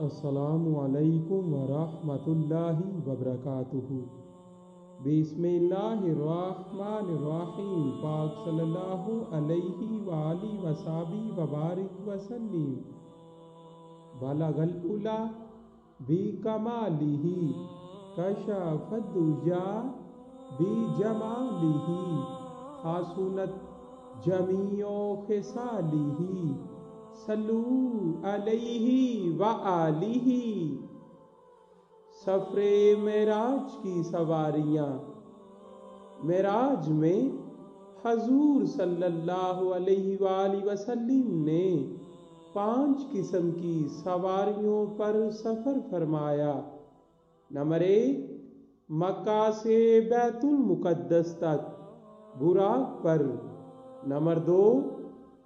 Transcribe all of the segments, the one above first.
السلام علیکم ورحمۃ اللہ وبرکاتہ۔ بسم اللہ الرحمن الرحیم۔ پاک صلی اللہ علیہ وآلہ وصحبہ وبارک وسلم۔ بلغ العلا بکمالہ کشف الدجا بجمالہ حسنت جمیع خصالہ صلو علیہ وآلہ۔ سفر معراج کی سواریاں۔ معراج میں حضور صلی اللہ علیہ وآلہ وسلم نے 5 قسم کی سواریوں پر سفر فرمایا۔ نمبر 1، مکہ سے بیت المقدس تک براق پر۔ نمبر 2،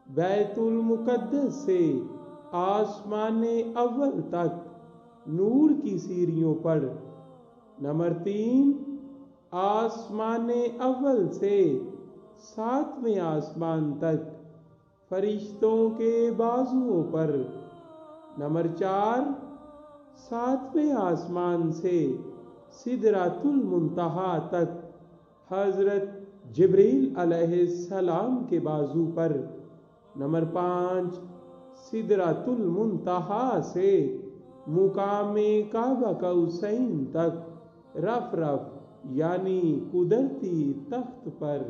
بیت المقدس سے آسمان اول تک نور کی سیڑھیوں پر۔ نمبر 3، آسمان اول سے 7ویں آسمان تک فرشتوں کے بازوؤں پر۔ نمبر 4، 7ویں آسمان سے سدرۃ المنتہا تک حضرت جبریل علیہ السلام کے بازو پر۔ نمبر 5، سدرۃ المنتہا سے مقام قاب قوسین تک رفرف یعنی قدرتی تخت پر۔